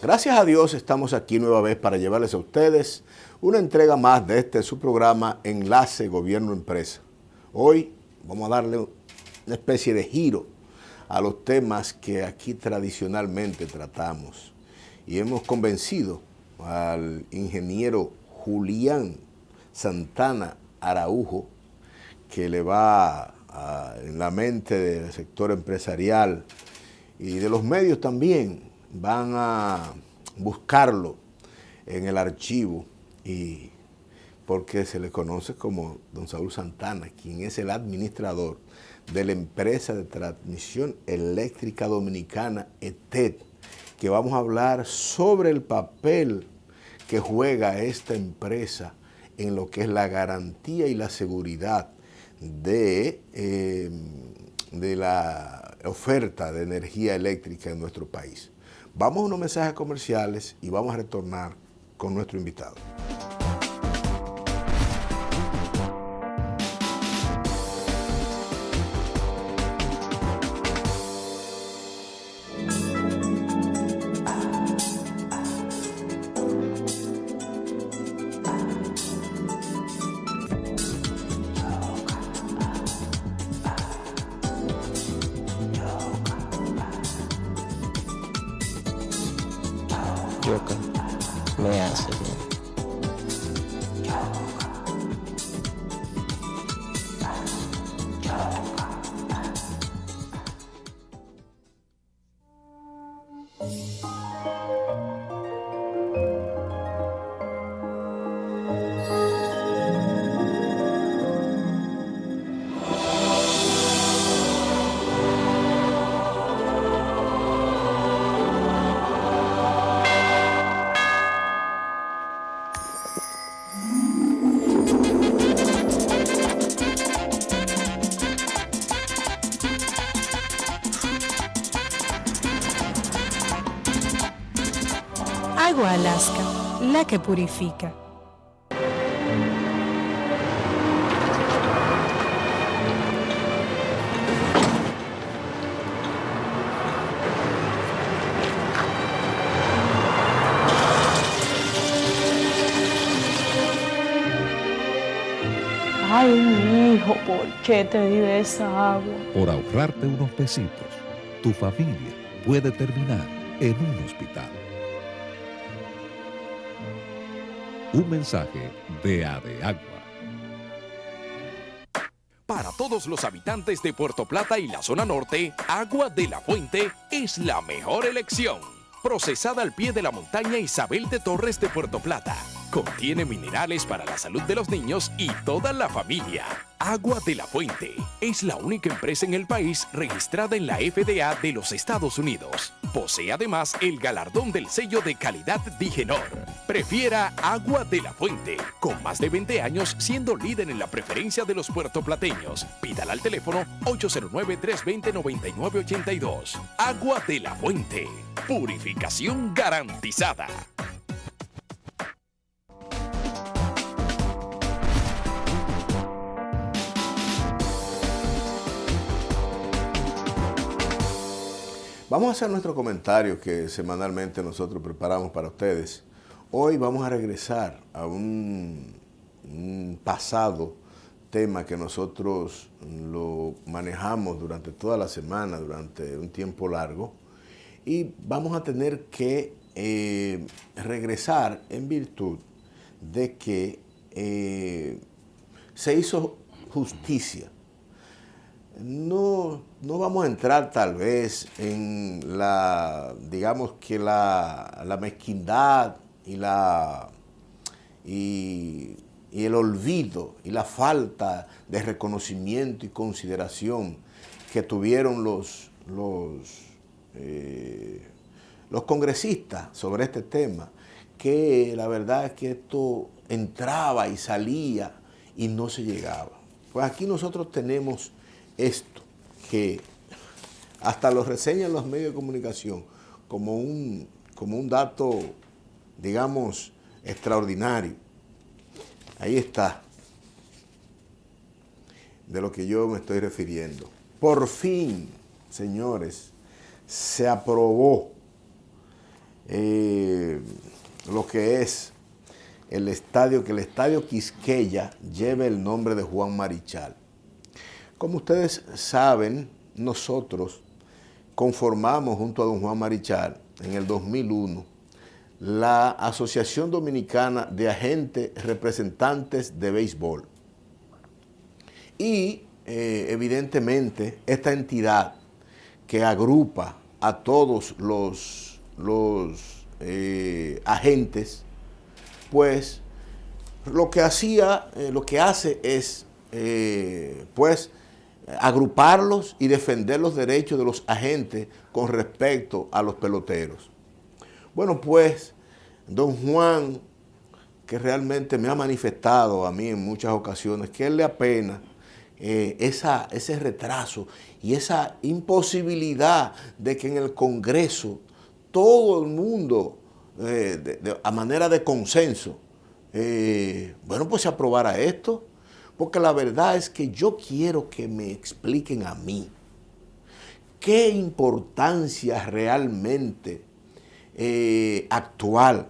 Gracias a Dios estamos aquí nueva vez para llevarles a ustedes una entrega más de su programa Enlace Gobierno-Empresa. Hoy vamos a darle una especie de giro a los temas que aquí tradicionalmente tratamos y hemos convencido al ingeniero Julián Santana Araujo, que le va en la mente del sector empresarial y de los medios también, van a buscarlo en el archivo, y porque se le conoce como don Saúl Santana, quien es el administrador de la empresa de transmisión eléctrica dominicana ETED, que vamos a hablar sobre el papel que juega esta empresa en lo que es la garantía y la seguridad de la oferta de energía eléctrica en nuestro país. Vamos a unos mensajes comerciales y vamos a retornar con nuestro invitado. Yoka me hace bien. Agua Alaska, la que purifica. Ay, mi hijo, ¿por qué te di de esa agua? Por ahorrarte unos pesitos, tu familia puede terminar en un hospital. Un mensaje de ADEAGUA. Para todos los habitantes de Puerto Plata y la zona norte, Agua de la Fuente es la mejor elección. Procesada al pie de la montaña Isabel de Torres de Puerto Plata. Contiene minerales para la salud de los niños y toda la familia. Agua de la Fuente es la única empresa en el país registrada en la FDA de los Estados Unidos. Posee además el galardón del sello de calidad Digenor. Prefiera Agua de la Fuente, con más de 20 años siendo líder en la preferencia de los puertoplateños. Pídala al teléfono 809-320-9982. Agua de la Fuente, purificación garantizada. Vamos a hacer nuestro comentario que semanalmente nosotros preparamos para ustedes. Hoy vamos a regresar a un pasado tema que nosotros lo manejamos durante toda la semana, durante un tiempo largo, y vamos a tener que regresar en virtud de que se hizo justicia. No vamos a entrar tal vez en digamos que la mezquindad y el olvido y la falta de reconocimiento y consideración que tuvieron los congresistas sobre este tema, que la verdad es que esto entraba y salía y no se llegaba. Pues aquí nosotros tenemos esto, que hasta lo reseñan los medios de comunicación como un dato, digamos, extraordinario. Ahí está, de lo que yo me estoy refiriendo. Por fin, señores, se aprobó lo que es el estadio, que el Estadio Quisqueya lleve el nombre de Juan Marichal. Como ustedes saben, nosotros conformamos junto a don Juan Marichal en el 2001 la Asociación Dominicana de Agentes Representantes de Béisbol. Y evidentemente esta entidad que agrupa a todos los agentes, pues lo que hace es pues agruparlos y defender los derechos de los agentes con respecto a los peloteros. Bueno, pues don Juan, que realmente me ha manifestado a mí en muchas ocasiones que él le apena ese retraso y esa imposibilidad de que en el Congreso todo el mundo, a manera de consenso, bueno, pues se aprobara esto, porque la verdad es que yo quiero que me expliquen a mí qué importancia realmente actual,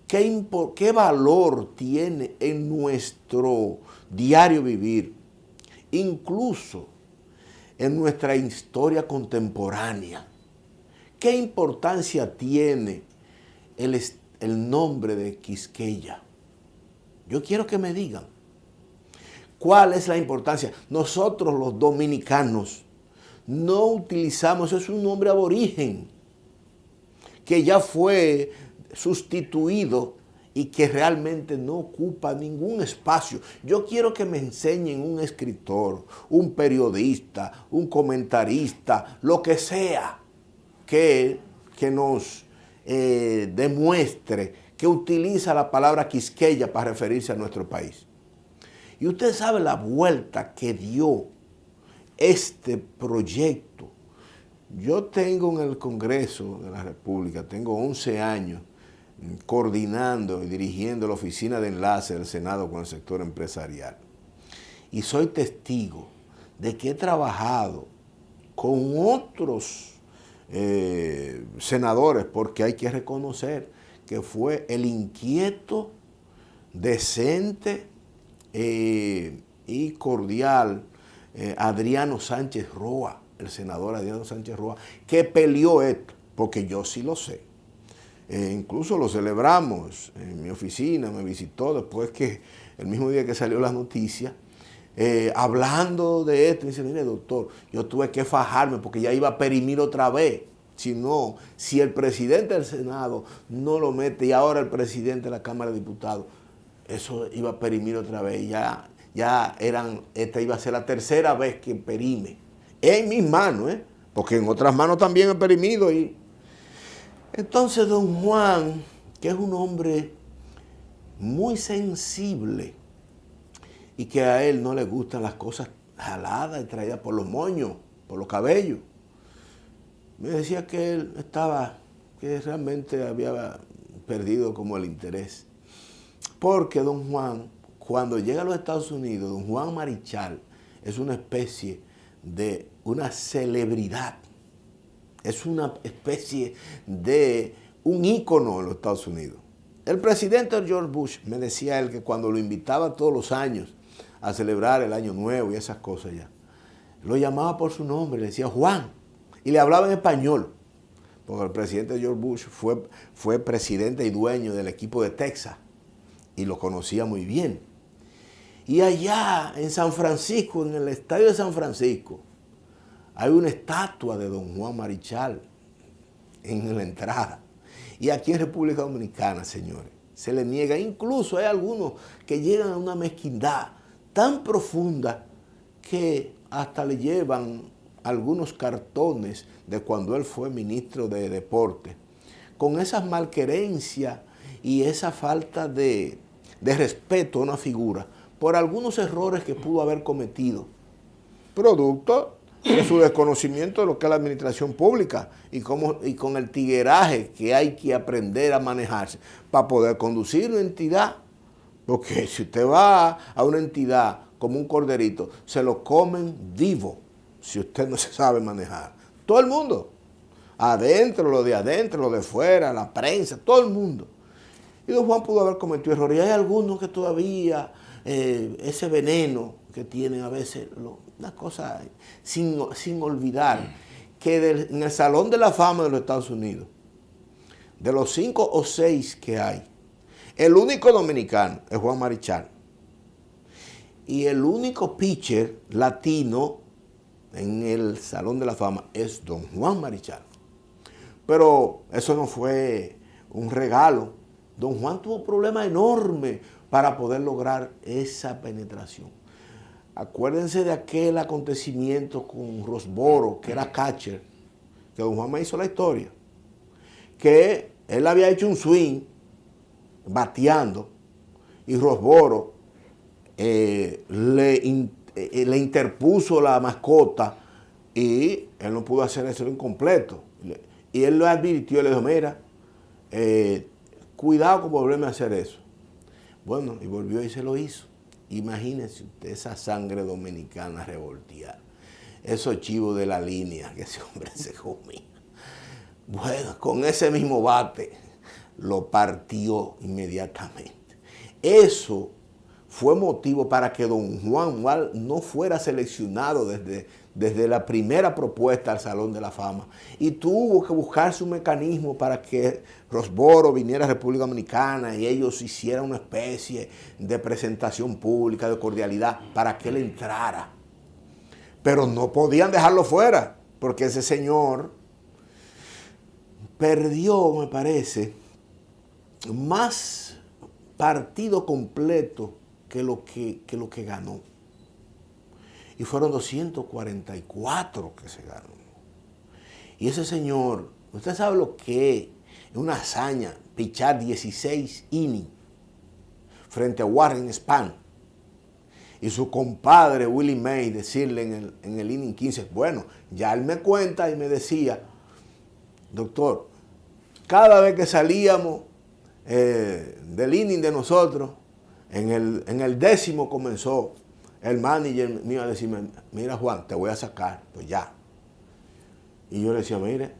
qué valor tiene en nuestro diario vivir, incluso en nuestra historia contemporánea. ¿Qué importancia tiene el nombre de Quisqueya? Yo quiero que me digan cuál es la importancia. Nosotros los dominicanos no utilizamos, eso es un nombre aborigen que ya fue sustituido y que realmente no ocupa ningún espacio. Yo quiero que me enseñen un escritor, un periodista, un comentarista, lo que sea, que nos demuestre que utiliza la palabra Quisqueya para referirse a nuestro país. Y usted sabe la vuelta que dio este proyecto. Yo tengo en el Congreso de la República, tengo 11 años coordinando y dirigiendo la oficina de enlace del Senado con el sector empresarial. Y soy testigo de que he trabajado con otros senadores, porque hay que reconocer que fue el inquieto, decente y cordial Adriano Sánchez Roa, el senador Adriano Sánchez Roa, que peleó esto, porque yo sí lo sé. Incluso lo celebramos en mi oficina, me visitó después que, el mismo día que salió la noticia, hablando de esto, dice, mire doctor, yo tuve que fajarme porque ya iba a perimir otra vez. Si el presidente del Senado no lo mete y ahora el presidente de la Cámara de Diputados, eso iba a perimir otra vez. Esta iba a ser la tercera vez que perime. En mis manos, porque en otras manos también he perimido. Entonces don Juan, que es un hombre muy sensible y que a él no le gustan las cosas jaladas y traídas por los moños, por los cabellos, me decía que él que realmente había perdido como el interés. Porque don Juan, cuando llega a los Estados Unidos, don Juan Marichal es una especie de una celebridad. Es una especie de un ícono en los Estados Unidos. El presidente George Bush me decía él que cuando lo invitaba todos los años a celebrar el Año Nuevo y esas cosas ya, lo llamaba por su nombre, le decía Juan, y le hablaba en español, porque el presidente George Bush fue presidente y dueño del equipo de Texas, y lo conocía muy bien. Y allá en San Francisco, en el estadio de San Francisco, hay una estatua de don Juan Marichal en la entrada. Y aquí en República Dominicana, señores, se le niega. Incluso hay algunos que llegan a una mezquindad tan profunda que hasta le llevan algunos cartones de cuando él fue ministro de Deporte, con esa malquerencia y esa falta de respeto a una figura por algunos errores que pudo haber cometido, producto de su desconocimiento de lo que es la administración pública y con el tigueraje que hay que aprender a manejarse para poder conducir una entidad. Porque si usted va a una entidad como un corderito, se lo comen vivo si usted no se sabe manejar. Todo el mundo, adentro, lo de fuera, la prensa, todo el mundo. Y don Juan pudo haber cometido errores. Y hay algunos que todavía, ese veneno que tienen a veces, unas cosas sin olvidar, que en el Salón de la Fama de los Estados Unidos, de los 5 o 6 que hay, el único dominicano es Juan Marichal. Y el único pitcher latino en el Salón de la Fama es don Juan Marichal. Pero eso no fue un regalo. Don Juan tuvo problemas enormes para poder lograr esa penetración. Acuérdense de aquel acontecimiento con Rosboro, que era catcher, que don Juan me hizo la historia, que él había hecho un swing bateando y Rosboro le interpuso la mascota y él no pudo hacer eso incompleto. Y él lo advirtió, le dijo, mira, cuidado con volverme a hacer eso. Bueno, y volvió y se lo hizo. Imagínense usted esa sangre dominicana revolteada, esos chivos de la línea que ese hombre se comía. Bueno, con ese mismo bate lo partió inmediatamente. Eso fue motivo para que don Juan no fuera seleccionado desde la primera propuesta al Salón de la Fama. Y tuvo que buscarse un mecanismo para que Rosboro viniera a República Dominicana y ellos hicieran una especie de presentación pública, de cordialidad, para que él entrara. Pero no podían dejarlo fuera, porque ese señor perdió, me parece, más partido completo que lo que ganó. Y fueron 244 que se ganó. Y ese señor, usted sabe lo que es una hazaña, pichar 16 innings frente a Warren Spahn. Y su compadre Willie May decirle en el inning 15, bueno, ya él me cuenta y me decía, doctor, cada vez que salíamos del inning de nosotros, en el 10º comenzó el manager mío a decirme, mira Juan, te voy a sacar, pues ya. Y yo le decía, mire,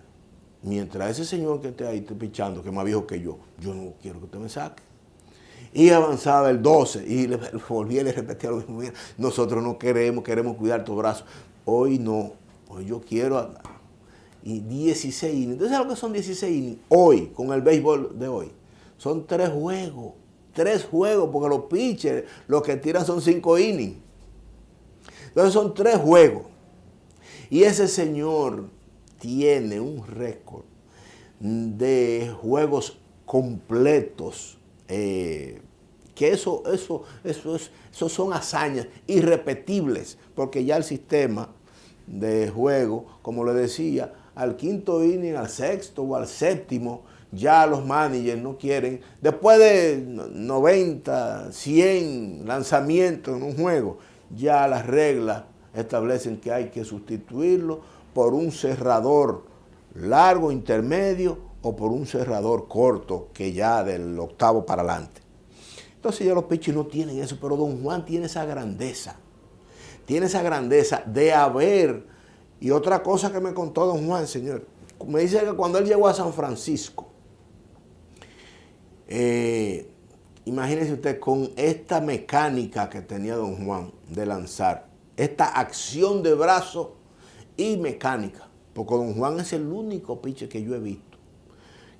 mientras ese señor que esté ahí esté pichando, que es más viejo que yo no quiero que usted me saque. Y avanzaba el 12 y le volvía y le repetía lo mismo, mira, nosotros no queremos cuidar tus brazos. Hoy no, hoy yo quiero. Y 16 innings. ¿Entonces sabes lo que son 16 innings? Hoy, con el béisbol de hoy, son 3 juegos. 3 juegos, porque los pitchers, los que tiran son 5 innings. Entonces son 3 juegos. Y ese señor tiene un récord de juegos completos. Que eso son hazañas irrepetibles, porque ya el sistema de juego, como le decía, al 5º inning, al 6º o al 7º, ya los managers no quieren, después de 90, 100 lanzamientos en un juego, ya las reglas establecen que hay que sustituirlo por un cerrador largo, intermedio, o por un cerrador corto, que ya del 8º para adelante. Entonces ya los pitchers no tienen eso, pero don Juan tiene esa grandeza de haber. Y otra cosa que me contó don Juan, señor, me dice que cuando él llegó a San Francisco, imagínese usted con esta mecánica que tenía don Juan de lanzar, esta acción de brazo y mecánica, porque don Juan es el único pitcher que yo he visto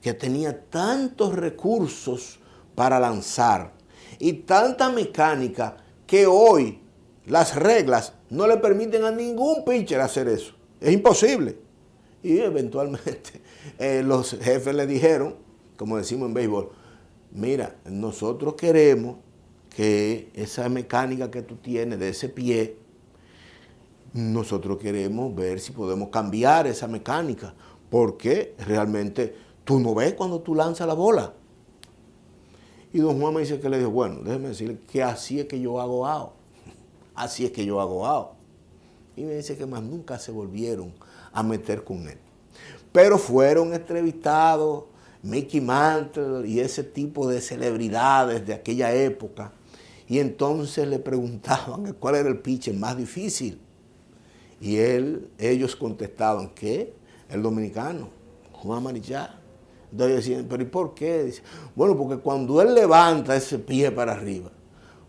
que tenía tantos recursos para lanzar y tanta mecánica que hoy las reglas no le permiten a ningún pitcher hacer eso. Es imposible. Y eventualmente los jefes le dijeron, como decimos en béisbol, mira, nosotros queremos que esa mecánica que tú tienes de ese pie, nosotros queremos ver si podemos cambiar esa mecánica, porque realmente tú no ves cuando tú lanzas la bola. Y don Juan me dice que le dijo, bueno, déjeme decirle que así es que yo hago out. Así es que yo hago out. Y me dice que más nunca se volvieron a meter con él. Pero fueron entrevistados Mickey Mantle y ese tipo de celebridades de aquella época. Y entonces le preguntaban cuál era el pitcher más difícil. Y ellos contestaban que el dominicano, Juan Marichal. Entonces decían, pero ¿y por qué? Dice, bueno, porque cuando él levanta ese pie para arriba,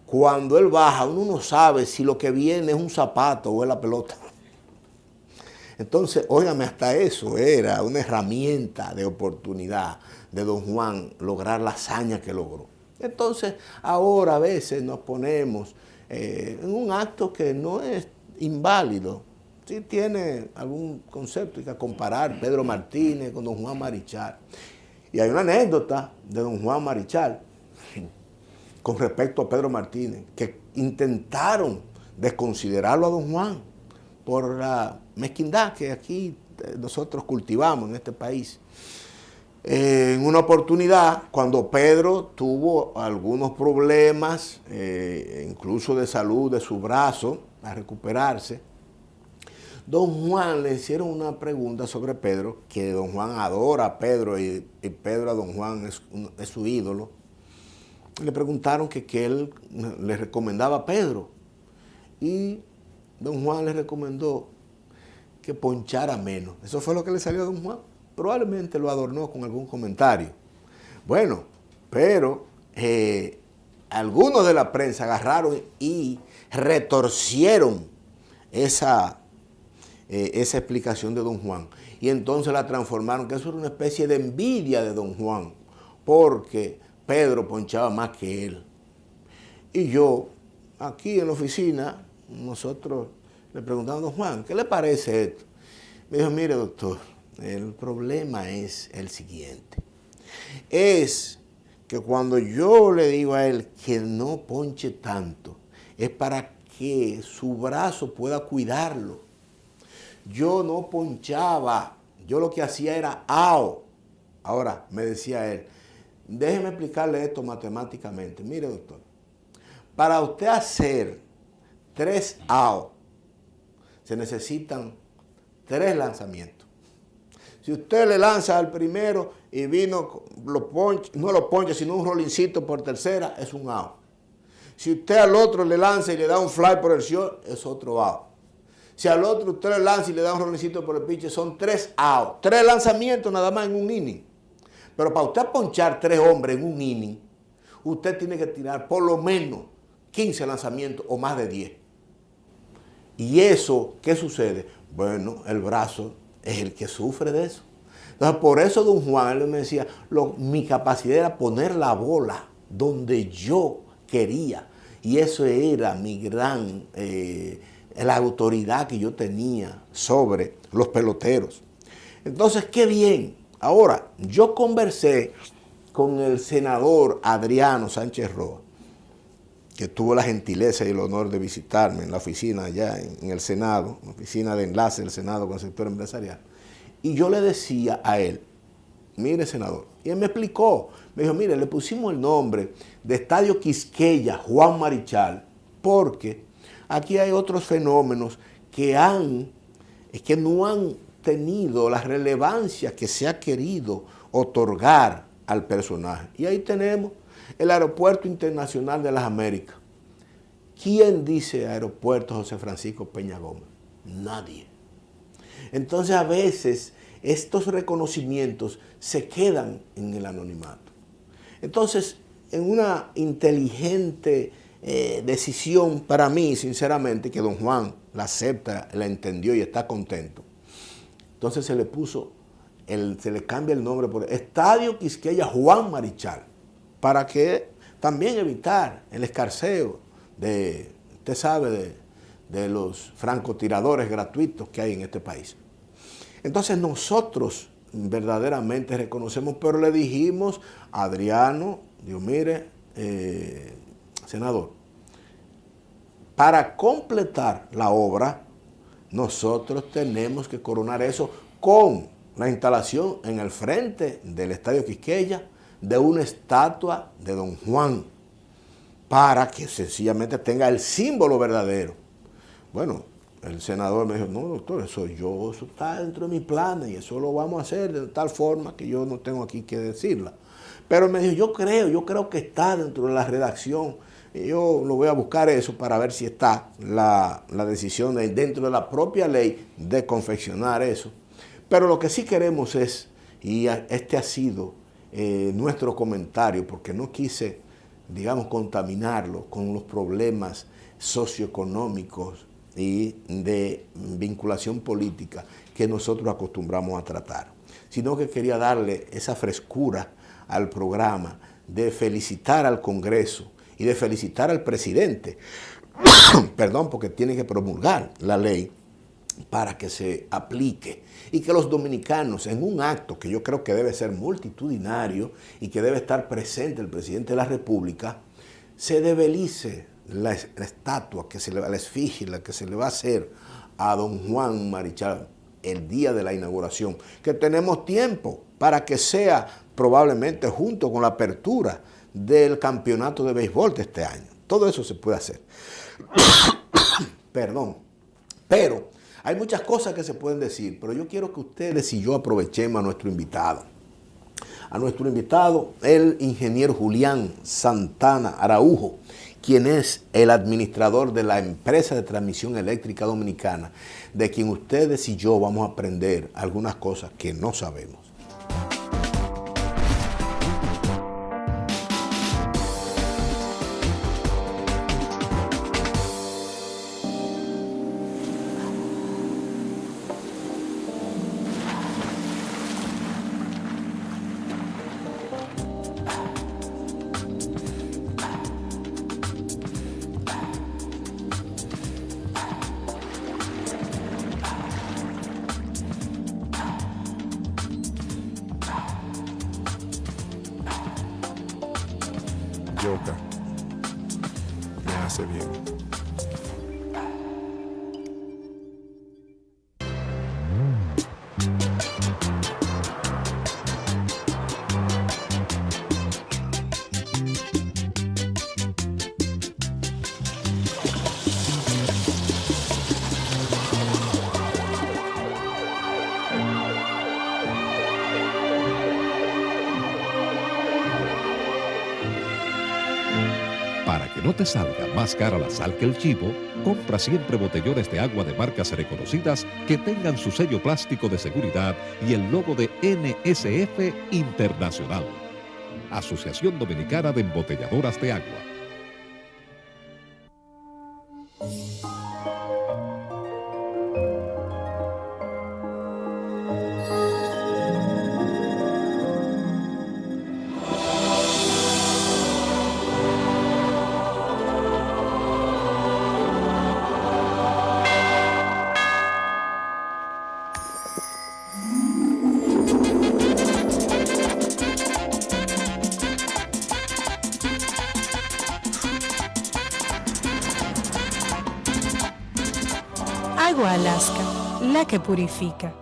cuando él baja, uno no sabe si lo que viene es un zapato o es la pelota. Entonces, óigame, hasta eso era una herramienta de oportunidad de don Juan lograr la hazaña que logró. Entonces, ahora a veces nos ponemos en un acto que no es inválido. Sí tiene algún concepto, hay que comparar Pedro Martínez con don Juan Marichal. Y hay una anécdota de don Juan Marichal con respecto a Pedro Martínez, que intentaron desconsiderarlo a don Juan por la mezquindad que aquí nosotros cultivamos en este país. En una oportunidad, cuando Pedro tuvo algunos problemas, incluso de salud de su brazo, a recuperarse, don Juan le hicieron una pregunta sobre Pedro, que don Juan adora a Pedro y Pedro a don Juan es su ídolo. Le preguntaron que él le recomendaba a Pedro y don Juan le recomendó que ponchara menos. Eso fue lo que le salió a don Juan. Probablemente lo adornó con algún comentario. Bueno, pero algunos de la prensa agarraron y retorcieron esa explicación de don Juan. Y entonces la transformaron, que eso era una especie de envidia de don Juan, porque Pedro ponchaba más que él. Y yo, aquí en la oficina, nosotros le preguntamos a don Juan, ¿qué le parece esto? Me dijo, mire doctor, el problema es el siguiente. Es que cuando yo le digo a él que no ponche tanto, es para que su brazo pueda cuidarlo. Yo no ponchaba, yo lo que hacía era AO. Ahora, me decía él, déjeme explicarle esto matemáticamente. Mire, doctor, para usted hacer 3 AO, se necesitan 3 lanzamientos. Si usted le lanza al primero y vino, no lo poncha, sino un rolincito por tercera, es un AO. Si usted al otro le lanza y le da un fly por el short, es otro AO. Si al otro usted le lanza y le da un rolincito por el pitcher, son 3 AO. 3 lanzamientos nada más en un inning. Pero para usted ponchar 3 hombres en un inning, usted tiene que tirar por lo menos 15 lanzamientos o más de 10. ¿Y eso qué sucede? Bueno, el brazo es el que sufre de eso. Entonces, por eso don Juan él me decía, mi capacidad era poner la bola donde yo quería. Y eso era mi gran, la autoridad que yo tenía sobre los peloteros. Entonces, qué bien. Ahora, yo conversé con el senador Adriano Sánchez Roa, que tuvo la gentileza y el honor de visitarme en la oficina allá en el Senado, la oficina de enlace del Senado con el sector empresarial. Y yo le decía a él, mire senador, y él me explicó, me dijo, mire, le pusimos el nombre de Estadio Quisqueya Juan Marichal, porque aquí hay otros fenómenos que no han tenido la relevancia que se ha querido otorgar al personaje. Y ahí tenemos el Aeropuerto Internacional de las Américas. ¿Quién dice Aeropuerto José Francisco Peña Gómez? Nadie. Entonces a veces estos reconocimientos se quedan en el anonimato. Entonces, en una inteligente decisión para mí, sinceramente, que don Juan la acepta, la entendió y está contento, entonces se le cambia el nombre por Estadio Quisqueya Juan Marichal, para que también evitar el escarceo usted sabe, de los francotiradores gratuitos que hay en este país. Entonces nosotros verdaderamente reconocemos, pero le dijimos a Adriano, digo, mire, senador, para completar la obra, nosotros tenemos que coronar eso con la instalación en el frente del Estadio Quisqueya de una estatua de don Juan, para que sencillamente tenga el símbolo verdadero. Bueno, el senador me dijo, no doctor, eso está dentro de mis planes y eso lo vamos a hacer de tal forma que yo no tengo aquí que decirla. Pero me dijo, yo creo que está dentro de la redacción. Y yo lo voy a buscar eso para ver si está la decisión dentro de la propia ley de confeccionar eso. Pero lo que sí queremos es, Y este ha sido nuestro comentario, porque no quise, digamos, contaminarlo con los problemas socioeconómicos y de vinculación política que nosotros acostumbramos a tratar, sino que quería darle esa frescura al programa de felicitar al Congreso y de felicitar al presidente, perdón, porque tiene que promulgar la ley para que se aplique y que los dominicanos, en un acto que yo creo que debe ser multitudinario y que debe estar presente el presidente de la República, se debelice la estatua, la esfinge, la que se le va a hacer a don Juan Marichal el día de la inauguración, que tenemos tiempo para que sea probablemente junto con la apertura del campeonato de béisbol de este año. Todo eso se puede hacer. Perdón. Pero hay muchas cosas que se pueden decir, pero yo quiero que ustedes y yo aprovechemos a nuestro invitado. A nuestro invitado, el ingeniero Julián Santana Araujo, quien es el administrador de la empresa de transmisión eléctrica dominicana, de quien ustedes y yo vamos a aprender algunas cosas que no sabemos. Yoka me hace bien. Para que no te salga más cara la sal que el chivo, compra siempre botellones de agua de marcas reconocidas que tengan su sello plástico de seguridad y el logo de NSF Internacional. Asociación Dominicana de Embotelladoras de Agua. Agua Alaska, la que purifica.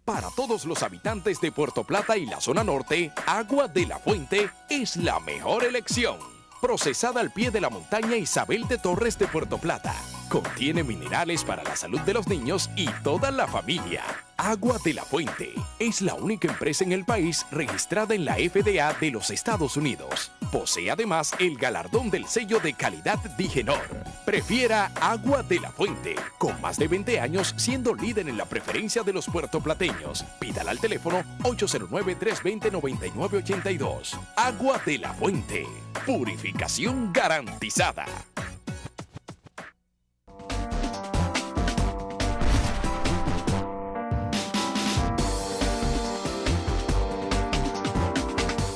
Para todos los habitantes de Puerto Plata y la zona norte, Agua de la Fuente es la mejor elección. Procesada al pie de la montaña Isabel de Torres de Puerto Plata. Contiene minerales para la salud de los niños y toda la familia. Agua de la Fuente es la única empresa en el país registrada en la FDA de los Estados Unidos. Posee además el galardón del sello de calidad Digenor. Prefiera Agua de la Fuente, con más de 20 años siendo líder en la preferencia de los puertoplateños. Pídala al teléfono 809-320-9982. Agua de la Fuente, purificación garantizada.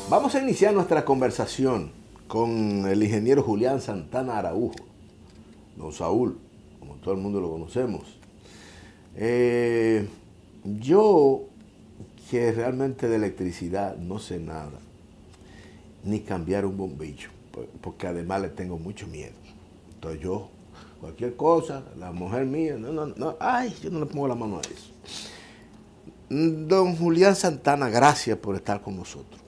Vamos a iniciar nuestra conversación con el ingeniero Julián Santana Araujo, don Saúl, como todo el mundo lo conocemos. Yo, que realmente de electricidad no sé nada, ni cambiar un bombillo, porque además le tengo mucho miedo. Entonces yo, cualquier cosa, la mujer mía, yo no le pongo la mano a eso. Don Julián Santana, gracias por estar con nosotros.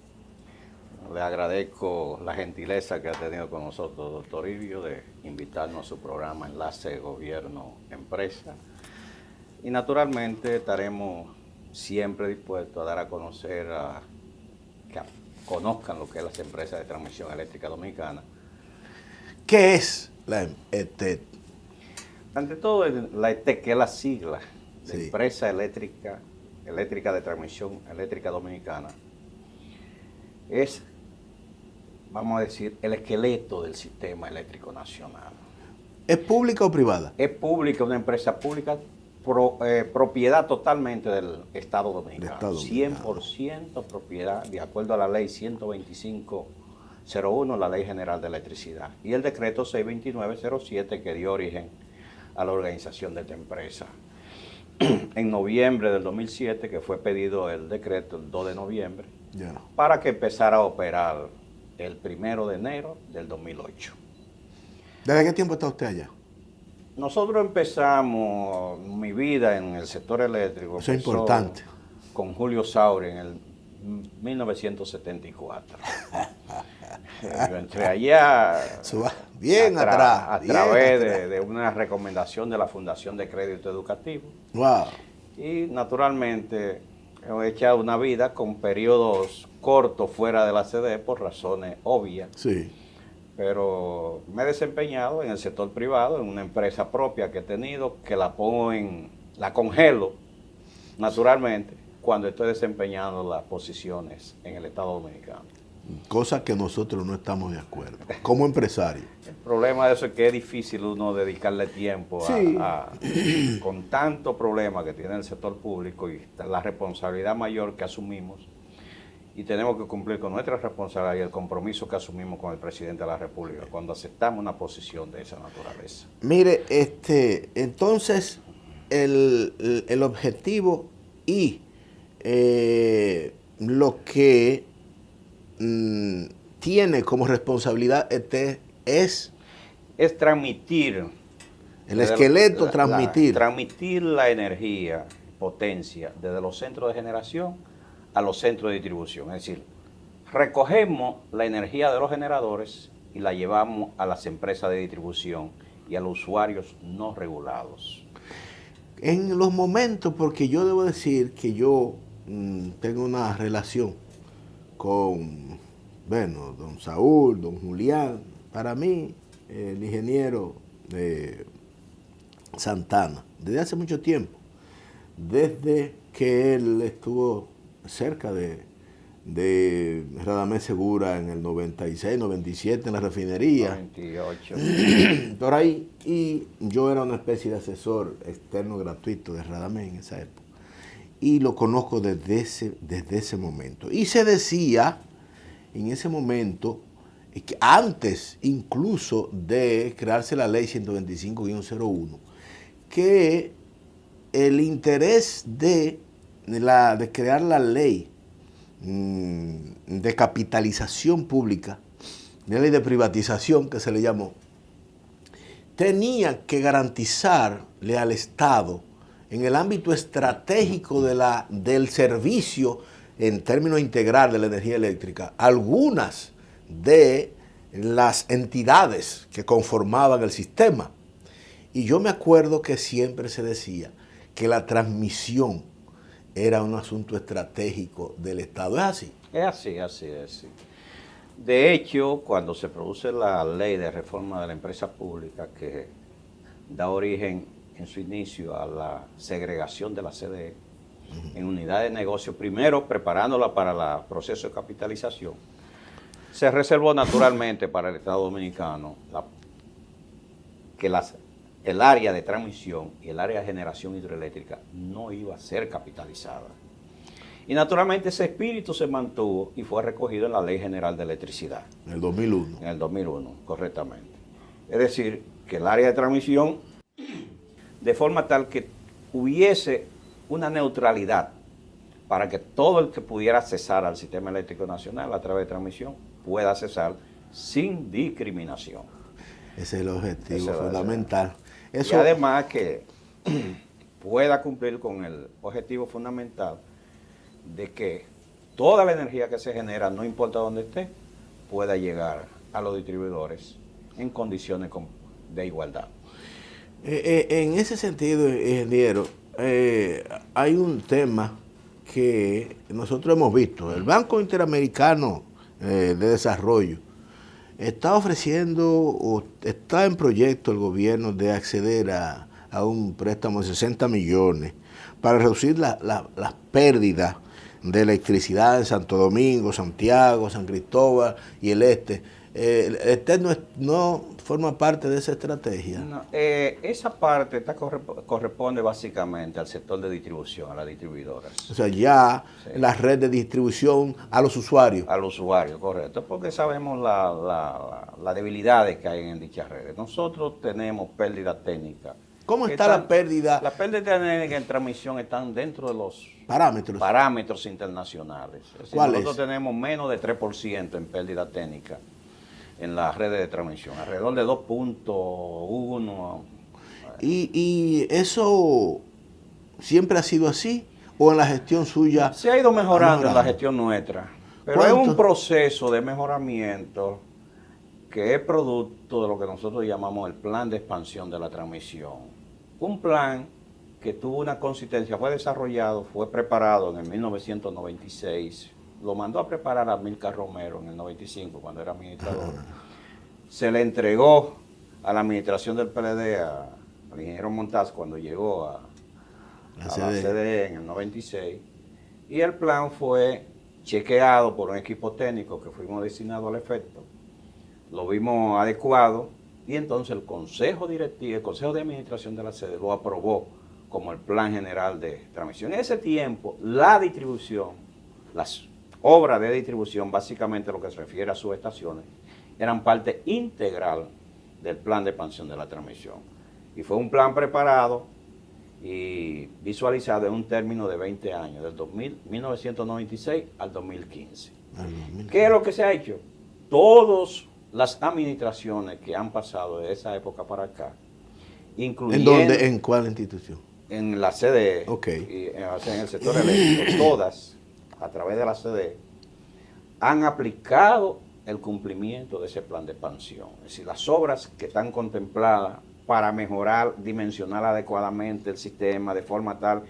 Le agradezco la gentileza que ha tenido con nosotros, doctor Ilio, de invitarnos a su programa Enlace Gobierno-Empresa. Y naturalmente estaremos siempre dispuestos a dar a conocer, que conozcan lo que es las empresas de transmisión eléctrica dominicana. ¿Qué es la ETED? Ante todo, la ETED, que es la sigla de Sí. Empresa Eléctrica Eléctrica de Transmisión Eléctrica Dominicana es, vamos a decir, el esqueleto del sistema eléctrico nacional. ¿Es pública o privada? Es pública, una empresa pública, propiedad totalmente del Estado Dominicano. 100% propiedad, de acuerdo a la ley 125.01, la Ley General de Electricidad, y el decreto 629.07 que dio origen a la organización de esta empresa. En noviembre del 2007, que fue pedido el decreto el 2 de noviembre, para que empezara a operar el 1 de enero del 2008. ¿Desde qué tiempo está usted allá? Nosotros empezamos mi vida en el sector eléctrico. Eso es importante. Con Julio Sauri en el 1974. Yo entré allá bien atrás. A través de una recomendación de la Fundación de Crédito Educativo. Wow. Y naturalmente he echado una vida con periodos cortos fuera de la CDE por razones obvias. Sí. Pero me he desempeñado en el sector privado, en una empresa propia que he tenido, que la congelo naturalmente cuando estoy desempeñando las posiciones en el Estado Dominicano. Cosa que nosotros no estamos de acuerdo, como empresario. El problema de eso es que es difícil uno dedicarle tiempo con tanto problema que tiene el sector público y la responsabilidad mayor que asumimos. Y tenemos que cumplir con nuestra responsabilidad y el compromiso que asumimos con el presidente de la República cuando aceptamos una posición de esa naturaleza. Mire, entonces el objetivo y lo que tiene como responsabilidad es transmitir el esqueleto, transmitir la energía, potencia, desde los centros de generación a los centros de distribución. Es decir, recogemos la energía de los generadores y la llevamos a las empresas de distribución y a los usuarios no regulados. En los momentos, porque yo debo decir que yo tengo una relación con, bueno, don Saúl, don Julián, para mí, el ingeniero Santana, desde hace mucho tiempo, desde que él estuvo cerca de Radamés Segura en el 96, 97 en la refinería. 98. Por ahí, y yo era una especie de asesor externo gratuito de Radamés en esa época. Y lo conozco desde ese momento. Y se decía en ese momento, que antes incluso de crearse la ley 125-01, que el interés de crear la ley de capitalización pública, de ley de privatización que se le llamó, tenía que garantizarle al Estado en el ámbito estratégico del servicio en términos integral de la energía eléctrica, algunas de las entidades que conformaban el sistema. Y yo me acuerdo que siempre se decía que la transmisión era un asunto estratégico del Estado. ¿Es así? Es así. De hecho, cuando se produce la ley de reforma de la empresa pública que da origen en su inicio a la segregación de la CDE en unidades de negocio, primero preparándola para el proceso de capitalización, se reservó naturalmente para el Estado Dominicano el área de transmisión y el área de generación hidroeléctrica no iba a ser capitalizada. Y naturalmente ese espíritu se mantuvo y fue recogido en la Ley General de Electricidad. En el 2001. En el 2001, correctamente. Es decir, que el área de transmisión, de forma tal que hubiese una neutralidad para que todo el que pudiera accesar al sistema eléctrico nacional a través de transmisión pueda accesar sin discriminación. Ese es el objetivo fundamental. Y además que pueda cumplir con el objetivo fundamental de que toda la energía que se genera, no importa dónde esté, pueda llegar a los distribuidores en condiciones de igualdad. En ese sentido, ingeniero, hay un tema que nosotros hemos visto. El Banco Interamericano de Desarrollo está ofreciendo, o está en proyecto el gobierno de acceder a un préstamo de 60 millones para reducir las pérdidas de electricidad en Santo Domingo, Santiago, San Cristóbal y el este. ¿El este no forma parte de esa estrategia? No, esa parte corresponde básicamente al sector de distribución, a las distribuidoras. O sea, ya Sí. la red de distribución a los usuarios. Al usuario, correcto, porque sabemos las debilidades que hay en dichas redes. Nosotros tenemos pérdida técnica. ¿Cómo que está la pérdida? La pérdida técnica en transmisión están dentro de los Parámetros. internacionales. Es decir, ¿Cuáles? nosotros tenemos menos de 3% en pérdida técnica en las redes de transmisión, alrededor de 2.1. ¿Y eso siempre ha sido así? ¿O en la gestión suya? Se ha ido mejorando en la gestión nuestra, pero es ¿Cuánto? un proceso de mejoramiento que es producto de lo que nosotros llamamos el plan de expansión de la transmisión. Un plan que tuvo una consistencia, fue desarrollado, fue preparado en el 1996, lo mandó a preparar a Amílcar Romero en el 95 cuando era administrador. Se le entregó a la administración del PLD, al ingeniero Montaz, cuando llegó a la CDE en el 96, y el plan fue chequeado por un equipo técnico que fuimos designados al efecto, lo vimos adecuado, y entonces el Consejo Directivo, el Consejo de Administración de la sede lo aprobó como el Plan General de Transmisión. En ese tiempo, la distribución, las obras de distribución, básicamente lo que se refiere a subestaciones, eran parte integral del plan de expansión de la transmisión. Y fue un plan preparado y visualizado en un término de 20 años, del 1996 al 2015. ¿Qué es lo que se ha hecho? Todas las administraciones que han pasado de esa época para acá, incluyendo... ¿En dónde? ¿En cuál institución? En la CDE, Okay. en el sector eléctrico, todas, a través de la CDE, han aplicado el cumplimiento de ese plan de expansión. Es decir, las obras que están contempladas para mejorar, dimensionar adecuadamente el sistema de forma tal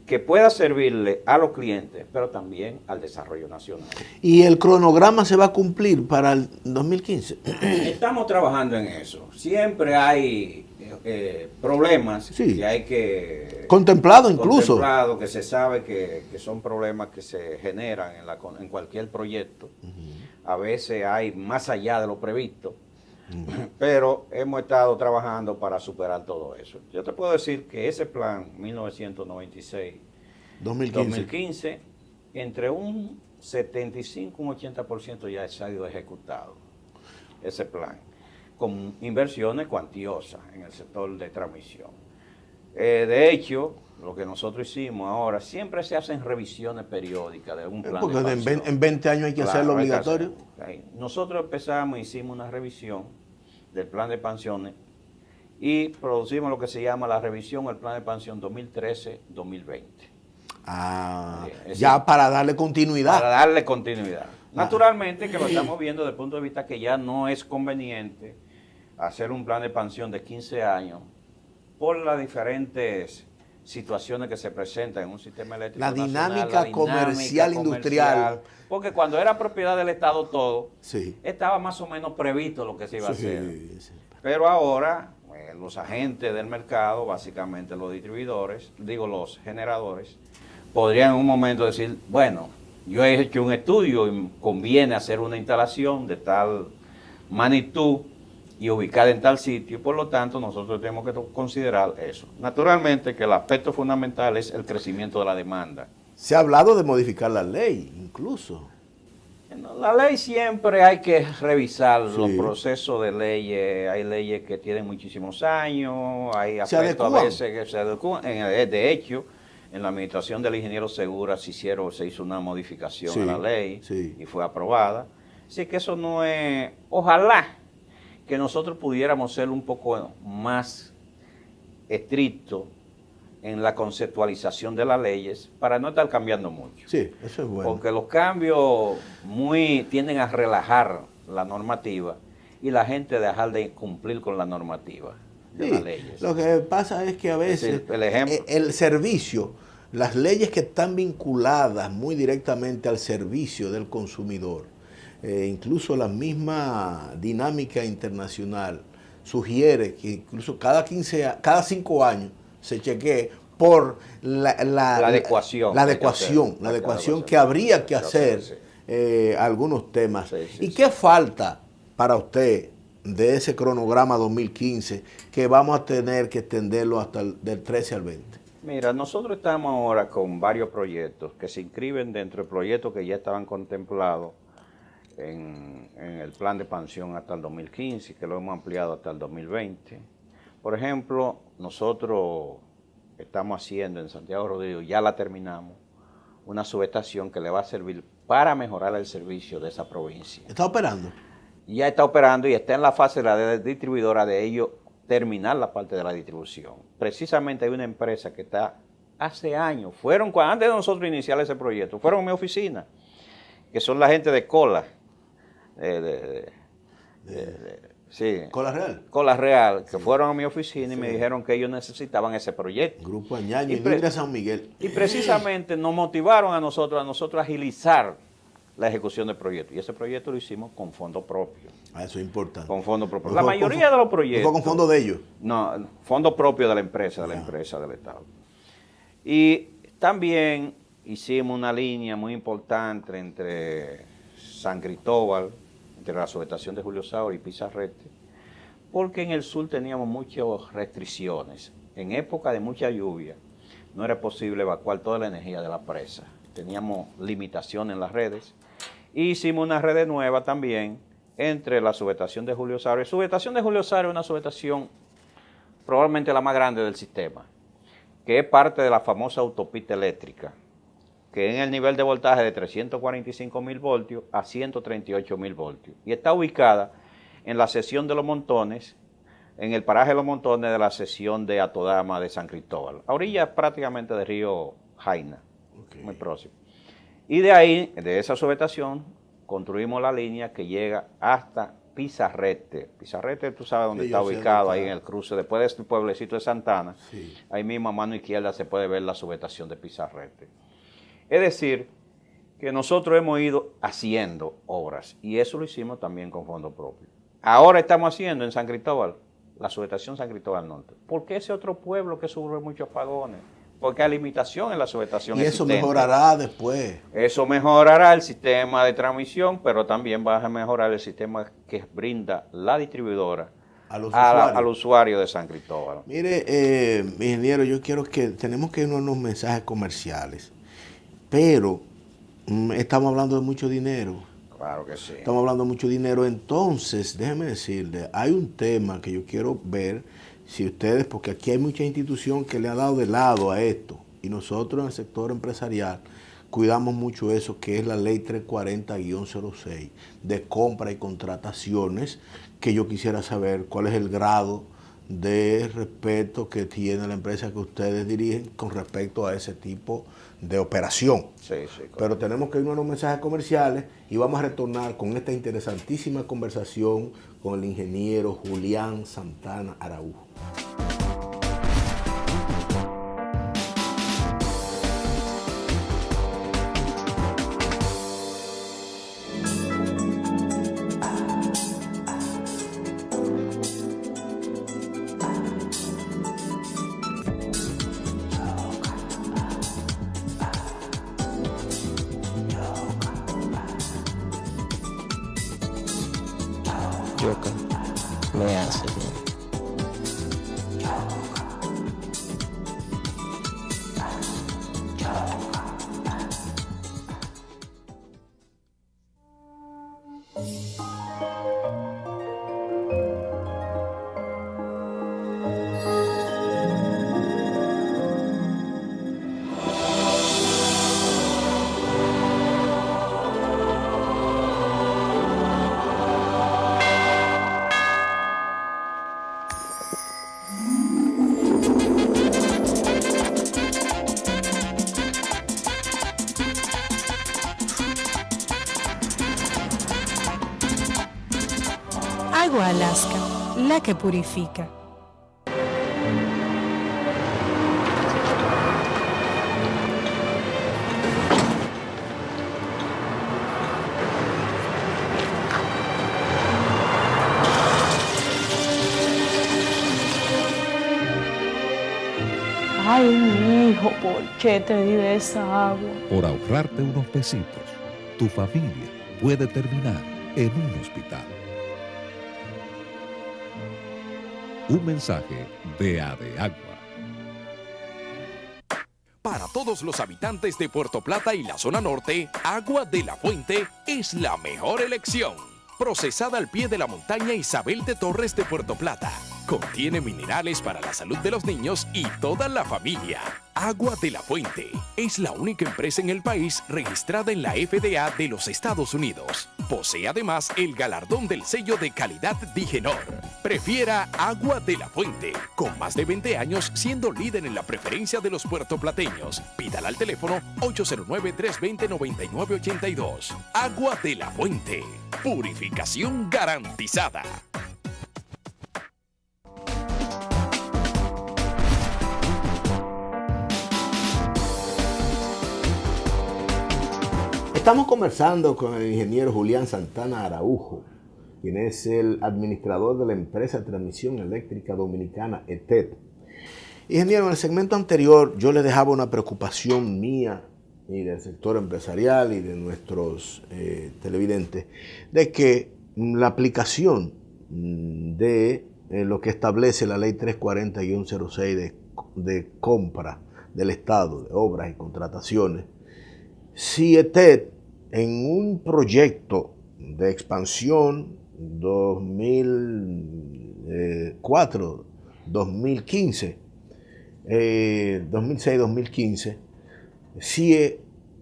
que pueda servirle a los clientes, pero también al desarrollo nacional. ¿Y el cronograma se va a cumplir para el 2015? Estamos trabajando en eso. Siempre hay problemas Sí. que hay que... Contemplado incluso. Contemplado, que se sabe que son problemas que se generan en cualquier proyecto. A veces hay más allá de lo previsto. Pero hemos estado trabajando para superar todo eso. Yo te puedo decir que ese plan 1996-2015, entre un 75 y un 80% ya se ha ido ejecutado, ese plan, con inversiones cuantiosas en el sector de transmisión. De hecho, lo que nosotros hicimos ahora, siempre se hacen revisiones periódicas de un plan Porque de expansión. en 20 años hay que hacerlo Claro, hay que obligatorio. hacerlo. Nosotros empezamos, hicimos una revisión del plan de expansiones y producimos lo que se llama la revisión del plan de expansión 2013-2020. Ah, Es ya decir, para darle continuidad. para darle continuidad. Naturalmente que lo estamos viendo desde el punto de vista que ya no es conveniente hacer un plan de expansión de 15 años por las diferentes situaciones que se presentan en un sistema eléctrico La nacional, dinámica comercial, industrial. Porque cuando era propiedad del Estado todo, Sí. estaba más o menos previsto lo que se iba a Sí, hacer. sí. Pero ahora, los agentes del mercado, básicamente los distribuidores, los generadores, podrían en un momento decir, bueno, yo he hecho un estudio y conviene hacer una instalación de tal magnitud y ubicada en tal sitio, por lo tanto nosotros tenemos que considerar eso. Naturalmente que el aspecto fundamental es el crecimiento de la demanda. Se ha hablado de modificar la ley, incluso. La ley siempre hay que revisar Sí. los procesos de leyes. Hay leyes que tienen muchísimos años, hay Se aspectos a adecúan. veces que se adecúan. De hecho, en la administración del ingeniero Segura se hizo una modificación Sí, a la ley sí. y fue aprobada. Así que eso no es... Ojalá que nosotros pudiéramos ser un poco más estrictos en la conceptualización de las leyes para no estar cambiando mucho. Sí, eso es bueno. Porque los cambios tienden a relajar la normativa y la gente dejar de cumplir con la normativa de Sí, las leyes. lo que pasa es que a veces decir, el ejemplo. el servicio, las leyes que están vinculadas muy directamente al servicio del consumidor, incluso la misma dinámica internacional sugiere que incluso cada 5 años se chequee por La adecuación. la adecuación que habría que hacer algunos temas. ¿Y qué falta para usted de ese cronograma 2015 que vamos a tener que extenderlo hasta del 13 al 20? Mira, nosotros estamos ahora con varios proyectos que se inscriben dentro de proyectos que ya estaban contemplados en el plan de expansión hasta el 2015, que lo hemos ampliado hasta el 2020. Por ejemplo, nosotros estamos haciendo en Santiago Rodrigo, ya la terminamos, una subestación que le va a servir para mejorar el servicio de esa provincia. ¿Está operando? Ya está operando y está en la fase de la distribuidora de ello terminar la parte de la distribución. Precisamente hay una empresa que está hace años, antes de nosotros iniciar ese proyecto, fueron a mi oficina, que son la gente de Cola, sí, ¿Cola Real? Cola Real, que fueron a mi oficina y me dijeron que ellos necesitaban ese proyecto. Grupo Añaño y Industria San Miguel. Y precisamente nos motivaron a nosotros a agilizar la ejecución del proyecto. Y ese proyecto lo hicimos con fondo propio. Eso es importante. Con fondo propio. La mayoría de los proyectos. ¿No fue con fondo de ellos? No, fondo propio de la empresa, del Estado. Y también hicimos una línea muy importante entre San Cristóbal, entre la subestación de Julio Sauer y Pizarrete, porque en el sur teníamos muchas restricciones. En época de mucha lluvia no era posible evacuar toda la energía de la presa. Teníamos limitaciones en las redes. Y hicimos una red nueva también entre la subestación de Julio Sauer. La subestación de Julio Sauer es una subestación probablemente la más grande del sistema, que es parte de la famosa autopista eléctrica, que en el nivel de voltaje de 345.000 voltios a 138.000 voltios. Y está ubicada en la sección de Los Montones, en el paraje de Los Montones de la sección de Atodama de San Cristóbal, a orillas prácticamente del río Jaina, muy próximo. Y de ahí, de esa subestación, construimos la línea que llega hasta Pizarrete. Pizarrete, tú sabes dónde está ubicado, ahí en el cruce, después de este pueblecito de Santana, ahí mismo a mano izquierda se puede ver la subestación de Pizarrete. Es decir, que nosotros hemos ido haciendo obras y eso lo hicimos también con fondo propio. Ahora estamos haciendo en San Cristóbal, la subestación San Cristóbal Norte. ¿Por qué ese otro pueblo que sufre muchos apagones? Porque hay limitación en la subestación existente. Y eso mejorará después. Eso mejorará el sistema de transmisión, pero también va a mejorar el sistema que brinda la distribuidora al usuario de San Cristóbal. Mire, ingeniero, yo quiero que tenemos que irnos a unos mensajes comerciales. Pero estamos hablando de mucho dinero. Claro que sí. Estamos hablando de mucho dinero. Entonces, déjeme decirle, hay un tema que yo quiero ver si ustedes, porque aquí hay mucha institución que le ha dado de lado a esto. Y nosotros en el sector empresarial cuidamos mucho eso, que es la ley 340-06 de compra y contrataciones, que yo quisiera saber cuál es el grado de respeto que tiene la empresa que ustedes dirigen con respecto a ese tipo de operación. Sí, correcto. Pero tenemos que irnos a unos mensajes comerciales y vamos a retornar con esta interesantísima conversación con el ingeniero Julián Santana Araújo. Yoka me hace bien. Agua Alaska, la que purifica. Ay, Hijo, ¿por qué te di de esa agua? Por ahorrarte unos pesitos, tu familia puede terminar en un hospital. Un mensaje de ADEAGUA. Para todos los habitantes de Puerto Plata y la zona norte, Agua de la Fuente es la mejor elección. Procesada al pie de la montaña Isabel de Torres de Puerto Plata. Contiene minerales para la salud de los niños y toda la familia. Agua de la Fuente es la única empresa en el país registrada en la FDA de los Estados Unidos. Posee además el galardón del sello de calidad Digenor. Prefiera Agua de la Fuente, con más de 20 años siendo líder en la preferencia de los puertoplateños. Pídala al teléfono 809-320-9982. Agua de la Fuente, purificación garantizada. Estamos conversando con el ingeniero Julián Santana Araujo, quien es el administrador de la empresa de transmisión eléctrica dominicana ETED. Ingeniero, en el segmento anterior yo le dejaba una preocupación mía y del sector empresarial y de nuestros televidentes, de que la aplicación de lo que establece la ley 340-06 de compra del Estado de obras y contrataciones, si ETED en un proyecto de expansión 2006-2015, si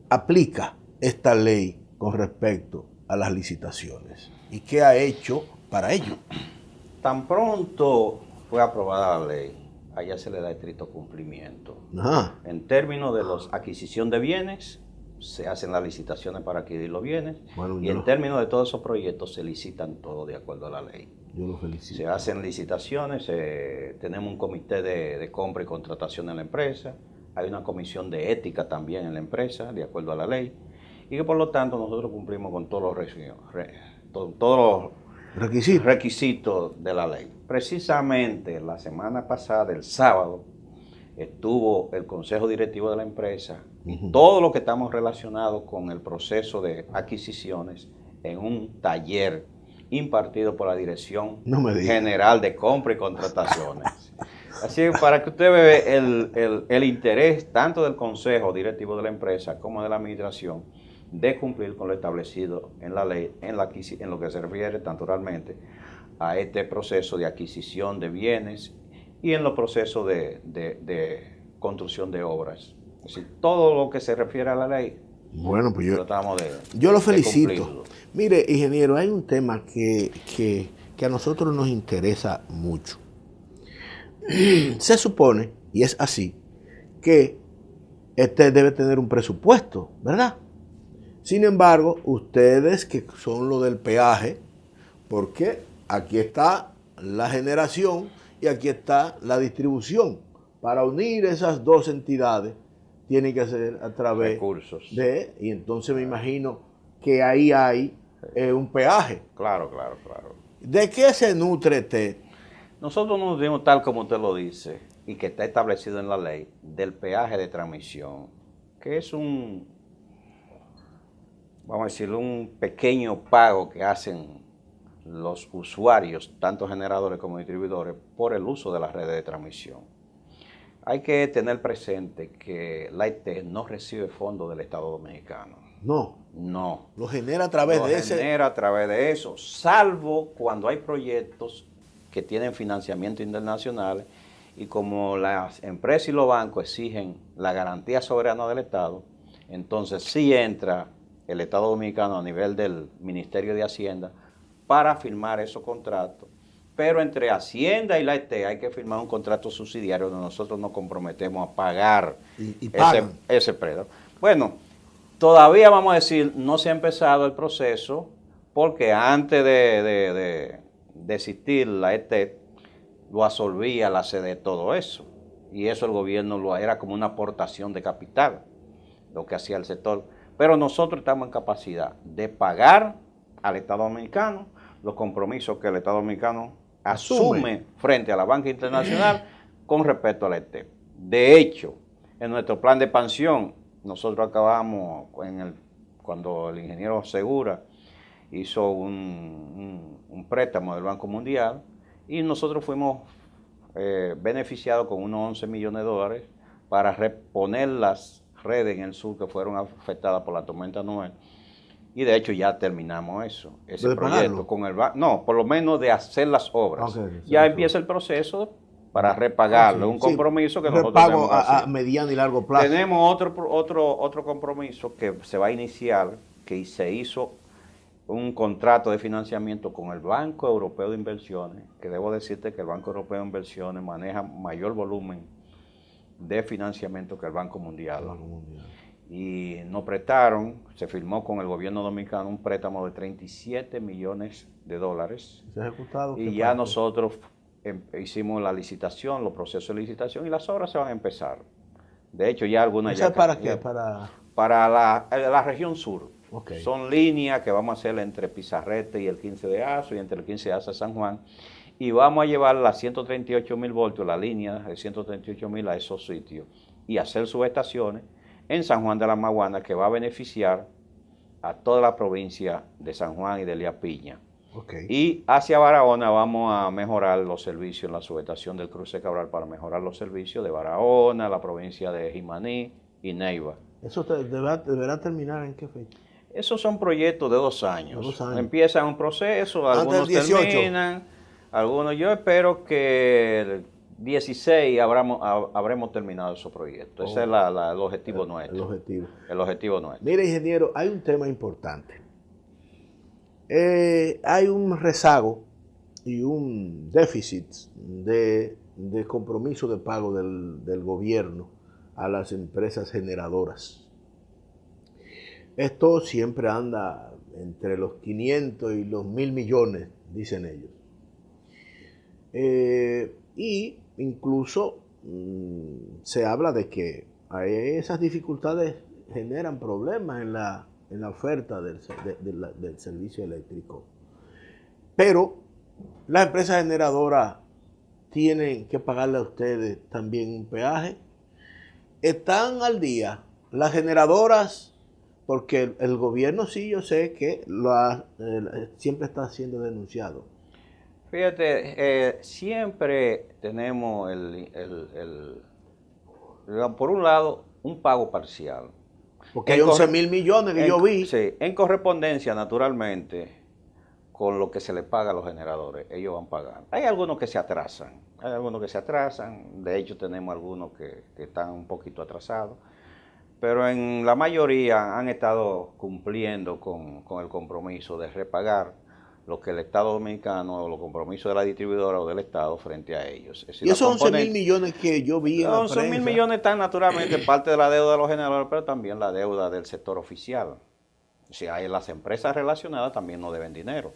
aplica esta ley con respecto a las licitaciones. ¿Y qué ha hecho para ello? Tan pronto fue aprobada la ley, allá se le da estricto cumplimiento. Ajá. En términos de la adquisición de bienes, se hacen las licitaciones para adquirir los bienes, y en términos de todos esos proyectos se licitan todos de acuerdo a la ley. Yo lo felicito. Se hacen licitaciones, tenemos un comité de compra y contratación en la empresa, hay una comisión de ética también en la empresa, de acuerdo a la ley, y que por lo tanto nosotros cumplimos con todos los requisitos de la ley. Precisamente la semana pasada, el sábado, estuvo el consejo directivo de la empresa y todo lo que estamos relacionados con el proceso de adquisiciones en un taller impartido por la Dirección General de Compra y Contrataciones. Así que para que usted vea el interés tanto del consejo directivo de la empresa como de la administración de cumplir con lo establecido en la ley, en lo que se refiere naturalmente a este proceso de adquisición de bienes y en los procesos de construcción de obras. Es decir, todo lo que se refiere a la ley, bueno, pues tratamos yo lo felicito. Mire, ingeniero, hay un tema que a nosotros nos interesa mucho. Se supone, y es así, que este debe tener un presupuesto, ¿verdad? Sin embargo, ustedes que son lo del peaje, porque aquí está la generación y aquí está la distribución. Para unir esas dos entidades tiene que ser a través recursos y entonces me imagino que ahí hay un peaje. Claro. ¿De qué se nutre ETED? Nosotros nos dimos, tal como usted lo dice, y que está establecido en la ley, del peaje de transmisión, que es un pequeño pago que hacen los usuarios, tanto generadores como distribuidores, por el uso de las redes de transmisión. Hay que tener presente que la ETED no recibe fondos del Estado Dominicano. No. Lo genera a través de eso, salvo cuando hay proyectos que tienen financiamiento internacional y como las empresas y los bancos exigen la garantía soberana del Estado, entonces sí entra el Estado Dominicano a nivel del Ministerio de Hacienda para firmar esos contratos. Pero entre Hacienda y la ETED hay que firmar un contrato subsidiario donde nosotros nos comprometemos a pagar ese préstamo. Bueno, todavía vamos a decir, no se ha empezado el proceso porque antes de existir la ETED lo absorbía la sede, todo eso. Y eso el gobierno era como una aportación de capital, lo que hacía el sector. Pero nosotros estamos en capacidad de pagar al Estado Dominicano los compromisos que el Estado Dominicano asume frente a la banca internacional con respecto a la ETED. De hecho, En nuestro plan de expansión, nosotros acabamos cuando el ingeniero Segura hizo un préstamo del Banco Mundial y nosotros fuimos beneficiados con unos 11 millones de dólares para reponer las redes en el sur que fueron afectadas por la tormenta Noel. Y de hecho ya terminamos ese ¿De proyecto pagarlo? con el banco. No, por lo menos de hacer las obras. Okay, ya empieza el proceso para repagarlo, un compromiso que nosotros repago tenemos que hacer. a mediano y largo plazo. Tenemos otro compromiso que se va a iniciar, que se hizo un contrato de financiamiento con el Banco Europeo de Inversiones, que debo decirte que el Banco Europeo de Inversiones maneja mayor volumen de financiamiento que el Banco Mundial. Y nos prestaron, se firmó con el gobierno dominicano un préstamo de 37 millones de dólares. ¿Se ha ejecutado? Y ya nosotros hicimos la licitación, los procesos de licitación y las obras se van a empezar. De hecho, ya algunas ya... ¿Para qué? Para la región sur. Okay. Son líneas que vamos a hacer entre Pizarrete y el 15 de Azo y entre el 15 de Azo a San Juan. Y vamos a llevar las 138.000 voltios, la línea de 138.000 a esos sitios y hacer subestaciones en San Juan de la Maguana que va a beneficiar a toda la provincia de San Juan y de Elías Piña. Okay. Y hacia Barahona vamos a mejorar los servicios en la subestación del Cruce Cabral para mejorar los servicios de Barahona, la provincia de Jimaní y Neiva. ¿Eso deberá terminar en qué fecha? Esos son proyectos de 2 años. Empiezan un proceso, algunos terminan, algunos. Yo espero que el 16 habremos terminado esos proyectos. Ese es el objetivo nuestro. El objetivo nuestro. Mire, ingeniero, hay un tema importante. Hay un rezago y un déficit de compromiso de pago del gobierno a las empresas generadoras. Esto siempre anda entre los 500 y los 1.000 millones, dicen ellos. Y incluso se habla de que esas dificultades generan problemas en la oferta del servicio eléctrico. Pero las empresas generadoras tienen que pagarle a ustedes también un peaje. Están al día las generadoras, porque el gobierno sí, yo sé que siempre está siendo denunciado. Fíjate, siempre tenemos por un lado, un pago parcial. Porque hay 11.000 millones que yo vi. Sí, en correspondencia, naturalmente, con lo que se le paga a los generadores, ellos van pagando. Hay algunos que se atrasan, de hecho tenemos algunos que están un poquito atrasados, pero en la mayoría han estado cumpliendo con el compromiso de repagar lo que el Estado Dominicano o los compromisos de la distribuidora o del Estado frente a ellos. Es decir, y esos 11.000 millones que yo vi en la prensa. 11.000 millones están naturalmente parte de la deuda de los generadores, pero también la deuda del sector oficial. O sea, las empresas relacionadas también no deben dinero.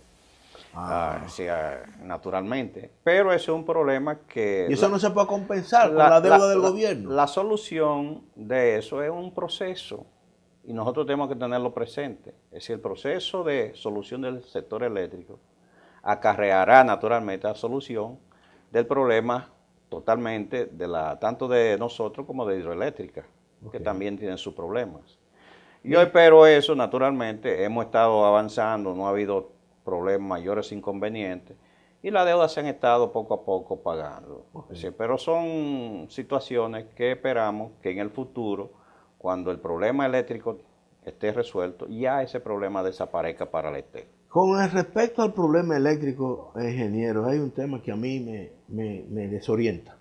O sea, naturalmente. Pero eso es un problema que... Y eso no se puede compensar con la deuda del gobierno. La solución de eso es un proceso. Y nosotros tenemos que tenerlo presente. Es decir, el proceso de solución del sector eléctrico acarreará naturalmente la solución del problema totalmente tanto de nosotros como de hidroeléctrica, que también tienen sus problemas. Yo espero eso, naturalmente. Hemos estado avanzando, no ha habido problemas mayores inconvenientes y las deudas se han estado poco a poco pagando. Sí, pero son situaciones que esperamos que en el futuro, cuando el problema eléctrico esté resuelto, ya ese problema desaparezca para la ETE. Con respecto al problema eléctrico, ingeniero, hay un tema que a mí me desorienta.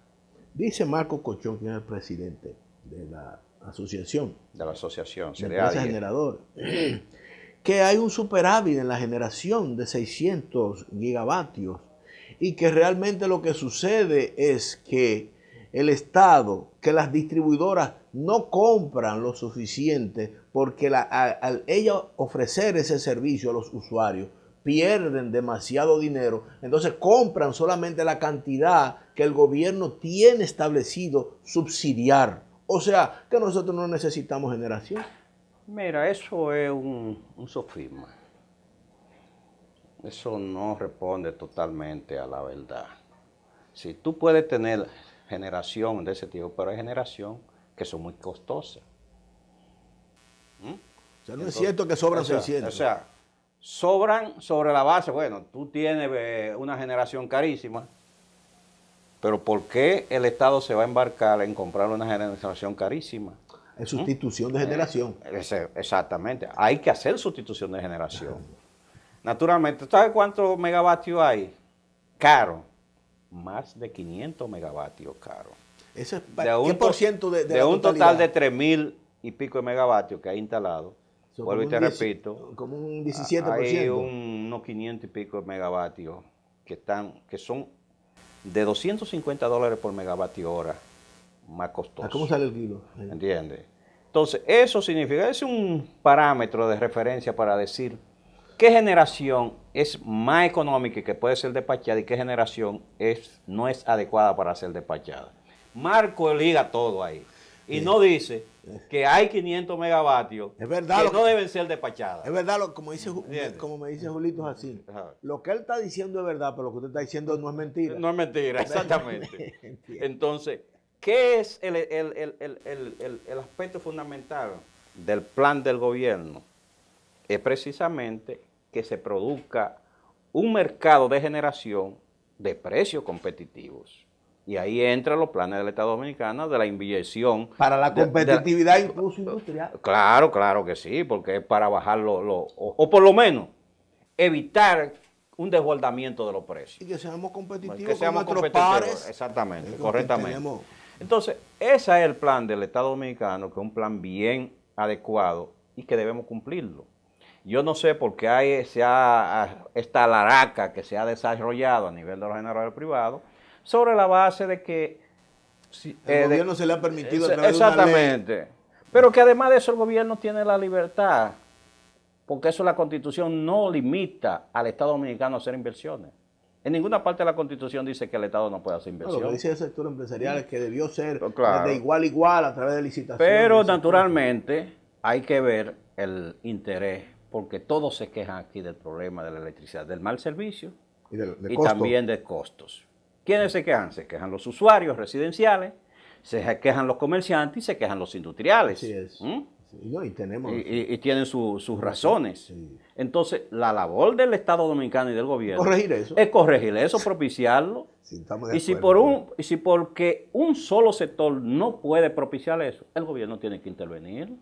Dice Marco Colchón, que es el presidente de la asociación. De la asociación, de empresas generadoras. Que hay un superávit en la generación de 600 gigavatios y que realmente lo que sucede es que el Estado, que las distribuidoras no compran lo suficiente porque al ellas ofrecer ese servicio a los usuarios pierden demasiado dinero, entonces compran solamente la cantidad que el gobierno tiene establecido subsidiar. O sea, que nosotros no necesitamos generación. Mira, eso es un sofisma. Eso no responde totalmente a la verdad. Si tú puedes tener generación de ese tipo, pero hay generación que son muy costosas. O sea, no es cierto que sobran 600. O sea, sobran sobre la base, bueno, tú tienes una generación carísima, pero ¿por qué el Estado se va a embarcar en comprar una generación carísima? Es sustitución de generación. Exactamente, hay que hacer sustitución de generación. Naturalmente, ¿sabes cuántos megavatios hay? Caro, más de 500 megavatios caro. ¿Qué por ciento de la un totalidad? total de 3,000 y pico de megavatios que hay instalado? Vuelvo y te repito. Como un 17%. Hay unos 500 y pico de megavatios que son de $250 por megavatio hora, más costoso. ¿Cómo sale el kilo? ¿Entiendes? Entonces, eso significa, es un parámetro de referencia para decir qué generación es más económica y que puede ser despachada y qué generación no es adecuada para ser despachada. Marco liga todo ahí. Y no dice que hay 500 megavatios es verdad, que no deben ser despachadas. Es verdad, como me dice Julito, es así. Lo que él está diciendo es verdad, pero lo que usted está diciendo no es mentira. No es mentira, exactamente. Entonces, ¿qué es el aspecto fundamental del plan del gobierno? Es precisamente que se produzca un mercado de generación de precios competitivos. Y ahí entran los planes del Estado Dominicano de la inversión. Para la competitividad incluso industrial. Claro que sí, porque es para bajar o por lo menos evitar un desbordamiento de los precios. Y que seamos competitivos que seamos con nuestros competitivos, pares. exactamente, correctamente. Entonces, ese es el plan del Estado Dominicano, que es un plan bien adecuado y que debemos cumplirlo. Yo no sé por qué hay esta laraca que se ha desarrollado a nivel de los generadores privados, sobre la base de que el gobierno se le ha permitido a través de una ley. Exactamente. Pero que además de eso el gobierno tiene la libertad, porque eso la Constitución no limita al Estado Dominicano a hacer inversiones. En ninguna parte de la Constitución dice que el Estado no puede hacer inversiones. Lo que dice el sector empresarial es que debió ser claro, de igual a igual a través de licitaciones. Pero naturalmente hay que ver el interés, porque todos se quejan aquí del problema de la electricidad, del mal servicio y también de costos. ¿Quiénes se quejan? Se quejan los usuarios residenciales, se quejan los comerciantes y se quejan los industriales. Así es. Y tienen sus razones. Sí. Entonces, la labor del Estado Dominicano y del gobierno es corregir eso, propiciarlo. Sí, y si porque un solo sector no puede propiciar eso, el gobierno tiene que intervenir.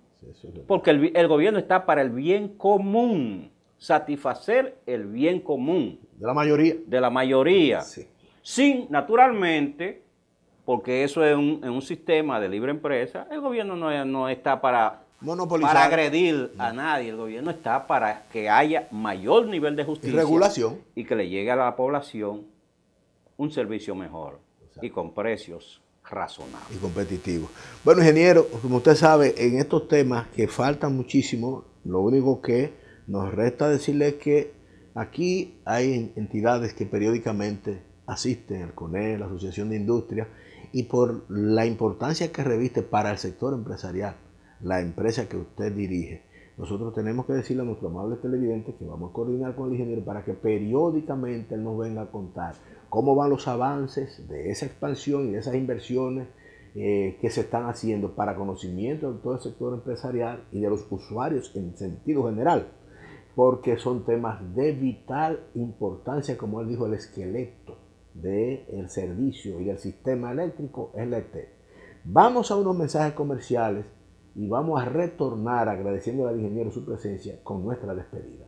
Porque el gobierno está para el bien común, satisfacer el bien común. De la mayoría. De la mayoría. Sí. Sin, naturalmente, porque eso es un sistema de libre empresa, el gobierno no está para agredir a nadie, el gobierno está para que haya mayor nivel de justicia y regulación y que le llegue a la población un servicio mejor. Exacto. Y con precios razonables. Y competitivos. Bueno, ingeniero, como usted sabe, en estos temas que faltan muchísimo, lo único que nos resta decirle es que aquí hay entidades que periódicamente asisten, el CONE, la Asociación de Industria, y por la importancia que reviste para el sector empresarial, la empresa que usted dirige, nosotros tenemos que decirle a nuestros amables televidentes que vamos a coordinar con el ingeniero para que periódicamente él nos venga a contar cómo van los avances de esa expansión y de esas inversiones que se están haciendo para conocimiento de todo el sector empresarial y de los usuarios en sentido general, porque son temas de vital importancia, como él dijo, el esqueleto del servicio y del sistema eléctrico es la ET. Vamos a unos mensajes comerciales y vamos a retornar agradeciendo al ingeniero su presencia con nuestra despedida.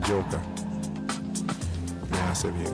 Yoka me hace bien.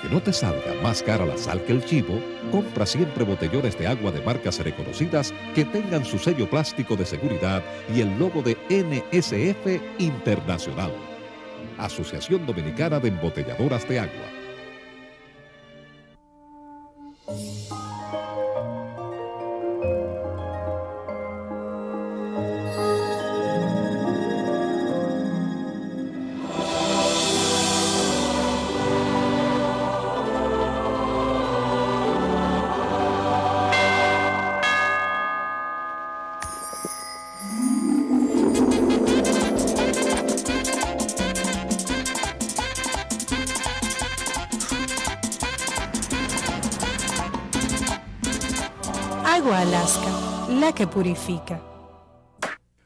que no te salga más cara la sal que el chivo, compra siempre botellones de agua de marcas reconocidas que tengan su sello plástico de seguridad y el logo de NSF Internacional. Asociación Dominicana de Embotelladoras de Agua. Agua Alaska, la que purifica.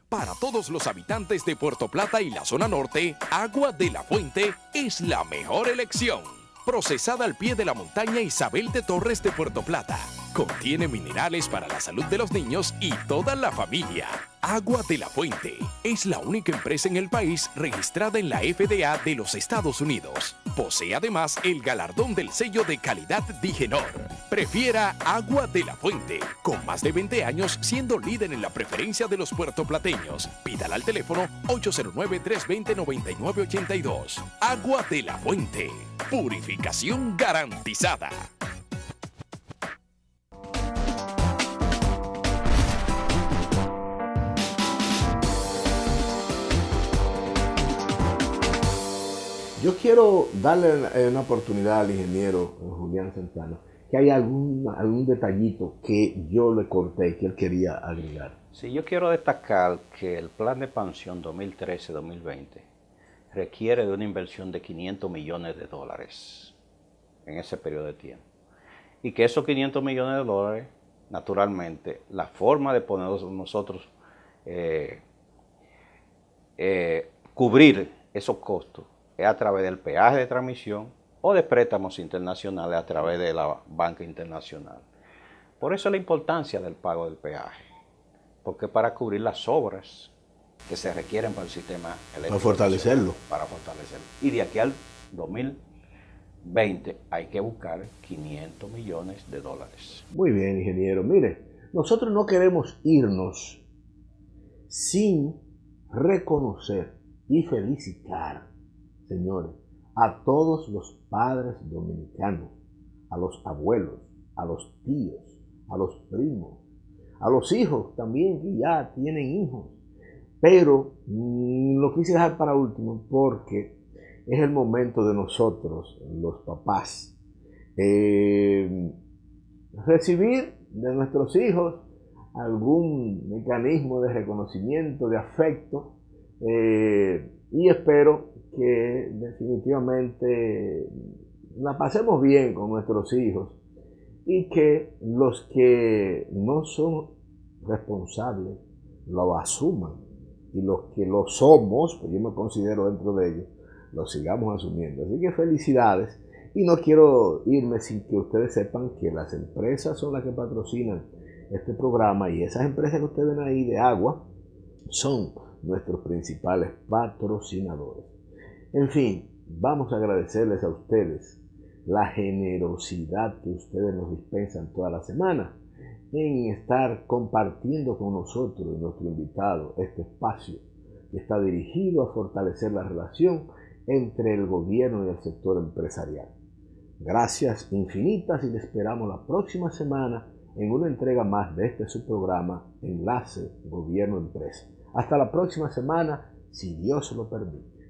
Para todos los habitantes de Puerto Plata y la zona norte, Agua de la Fuente es la mejor elección. Procesada al pie de la montaña Isabel de Torres de Puerto Plata. Contiene minerales para la salud de los niños y toda la familia. Agua de la Fuente es la única empresa en el país registrada en la FDA de los Estados Unidos. Posee además el galardón del sello de calidad Digenor. Prefiera Agua de la Fuente, con más de 20 años siendo líder en la preferencia de los puertoplateños. Pídala al teléfono 809-320-9982. Agua de la Fuente, purificación garantizada. Yo quiero darle una oportunidad al ingeniero Julián Santana, que hay algún detallito que yo le corté y que él quería agregar. Sí, yo quiero destacar que el plan de pensión 2013-2020 requiere de una inversión de $500 millones en ese periodo de tiempo. Y que esos $500 millones, naturalmente, la forma de poner nosotros cubrir esos costos es a través del peaje de transmisión o de préstamos internacionales a través de la banca internacional. Por eso la importancia del pago del peaje, porque para cubrir las obras que se requieren para el sistema eléctrico. Para fortalecerlo. Para fortalecerlo. Y de aquí al 2020 hay que buscar $500 millones. Muy bien, ingeniero. Mire, nosotros no queremos irnos sin reconocer y felicitar, señores, a todos los padres dominicanos, a los abuelos, a los tíos, a los primos, a los hijos también que ya tienen hijos. Pero lo quise dejar para último porque es el momento de nosotros, los papás, recibir de nuestros hijos algún mecanismo de reconocimiento, de afecto, y espero que definitivamente la pasemos bien con nuestros hijos y que los que no son responsables lo asuman y los que lo somos, pues yo me considero dentro de ellos, lo sigamos asumiendo. Así que felicidades, y no quiero irme sin que ustedes sepan que las empresas son las que patrocinan este programa, y esas empresas que ustedes ven ahí de agua son nuestros principales patrocinadores. En fin, vamos a agradecerles a ustedes la generosidad que ustedes nos dispensan toda la semana en estar compartiendo con nosotros y nuestro invitado este espacio que está dirigido a fortalecer la relación entre el gobierno y el sector empresarial. Gracias infinitas y les esperamos la próxima semana en una entrega más de este su programa Enlace Gobierno Empresa. Hasta la próxima semana, si Dios lo permite.